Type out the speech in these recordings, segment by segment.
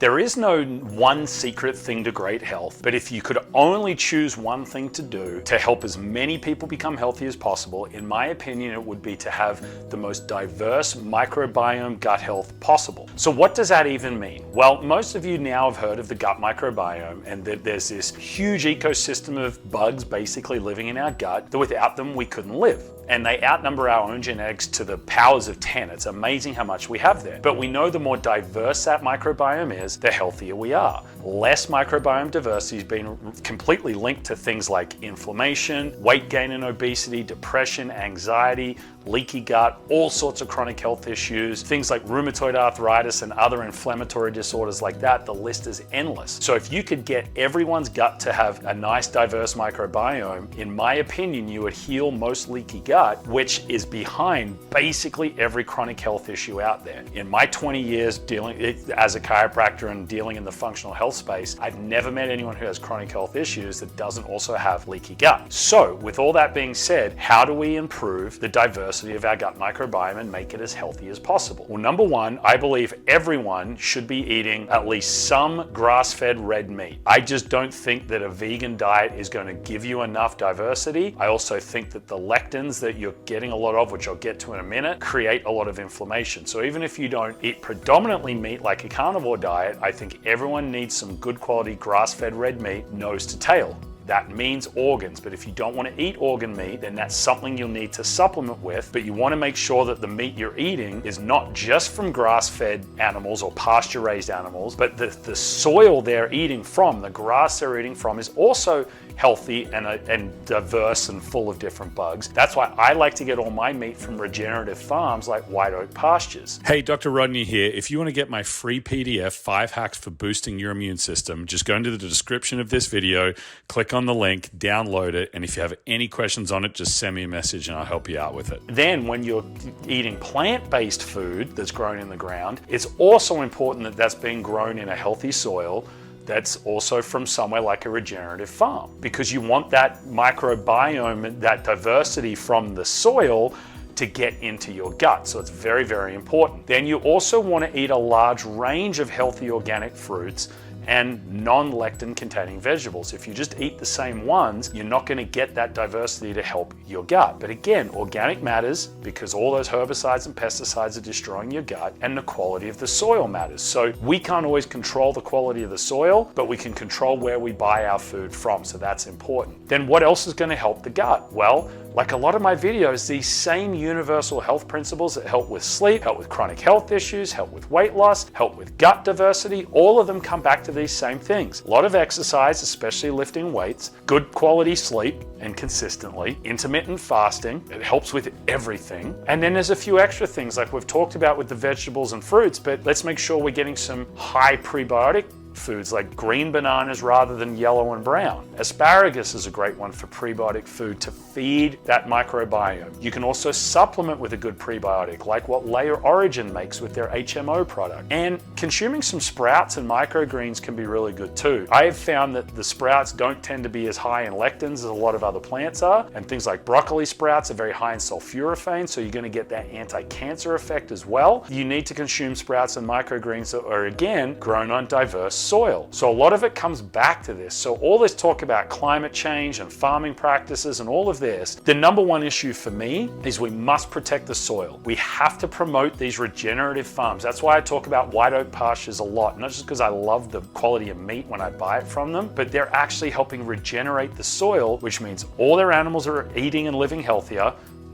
There is no one secret thing to great health, but if you could only choose one thing to do to help as many people become healthy as possible, in my opinion, it would be to have the most diverse microbiome gut health possible. So what does that even mean? Well, most of you now have heard of the gut microbiome, and that there's this huge ecosystem of bugs basically living in our gut that without them we couldn't live. And they outnumber our own genetics to the powers of 10. It's amazing how much we have there. But we know the more diverse that microbiome is, the healthier we are. Less microbiome diversity has been completely linked to things like inflammation, weight gain and obesity, depression, anxiety, leaky gut, all sorts of chronic health issues, things like rheumatoid arthritis and other inflammatory disorders like that. The list is endless. So if you could get everyone's gut to have a nice diverse microbiome, in my opinion, you would heal most leaky gut, which is behind basically every chronic health issue out there. In my 20 years dealing as a chiropractor and dealing in the functional health space, I've never met anyone who has chronic health issues that doesn't also have leaky gut. So with all that being said, how do we improve the diversity of our gut microbiome and make it as healthy as possible? Well, number one, I believe everyone should be eating at least some grass-fed red meat. I just don't think that a vegan diet is going to give you enough diversity. I also think that the lectins that you're getting a lot of, which I'll get to in a minute, create a lot of inflammation. So even if you don't eat predominantly meat like a carnivore diet, I think everyone needs some good quality grass-fed red meat, nose to tail. That means organs, but if you don't want to eat organ meat, then that's something you'll need to supplement with. But you want to make sure that the meat you're eating is not just from grass-fed animals or pasture-raised animals, but the soil they're eating from, the grass they're eating from, is also healthy and diverse and full of different bugs. That's why I like to get all my meat from regenerative farms like White Oak Pastures. Hey, Dr. Rodney here. If you want to get my free PDF, 5 hacks for boosting your immune system, just go into the description of this video, click on the link, download it, and if you have any questions on it, just send me a message and I'll help you out with it. Then when you're eating plant-based food that's grown in the ground, it's also important that that's being grown in a healthy soil that's also from somewhere like a regenerative farm, because you want that microbiome, that diversity from the soil to get into your gut. So it's very, very important. Then you also want to eat a large range of healthy organic fruits and non-lectin containing vegetables. If you just eat the same ones, you're not going to get that diversity to help your gut. But again, organic matters because all those herbicides and pesticides are destroying your gut, and the quality of the soil matters. So we can't always control the quality of the soil, but we can control where we buy our food from. So that's important. Then what else is going to help the gut? Well, like a lot of my videos, these same universal health principles that help with sleep, help with chronic health issues, help with weight loss, help with gut diversity, all of them come back to these same things. A lot of exercise, especially lifting weights, good quality sleep and consistently, intermittent fasting, it helps with everything. And then there's a few extra things like we've talked about with the vegetables and fruits, but let's make sure we're getting some high prebiotic foods like green bananas rather than yellow and brown. Asparagus is a great one for prebiotic food to feed that microbiome. You can also supplement with a good prebiotic like what Layer Origin makes with their HMO product. And consuming some sprouts and microgreens can be really good too. I have found that the sprouts don't tend to be as high in lectins as a lot of other plants are, and things like broccoli sprouts are very high in sulforaphane, so you're going to get that anti-cancer effect as well. You need to consume sprouts and microgreens that are again grown on diverse soil. So a lot of it comes back to this. So all this talk about climate change and farming practices and all of this, the number one issue for me is we must protect the soil. We have to promote these regenerative farms. That's why I talk about White Oak Pastures a lot, not just because I love the quality of meat when I buy it from them, but they're actually helping regenerate the soil, which means all their animals are eating and living healthier,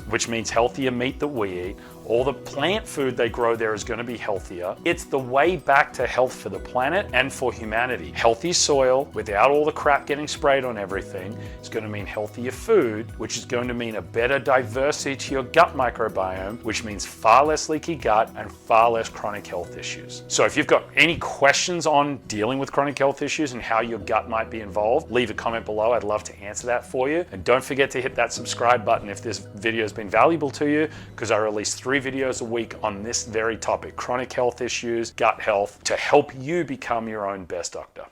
which means healthier meat that we eat. All the plant food they grow there is going to be healthier. It's the way back to health for the planet and for humanity. Healthy soil without all the crap getting sprayed on everything is going to mean healthier food, which is going to mean a better diversity to your gut microbiome, which means far less leaky gut and far less chronic health issues. So if you've got any questions on dealing with chronic health issues and how your gut might be involved, leave a comment below. I'd love to answer that for you. And don't forget to hit that subscribe button if this video has been valuable to you, because I release 3 videos a week on this very topic, chronic health issues, gut health, to help you become your own best doctor.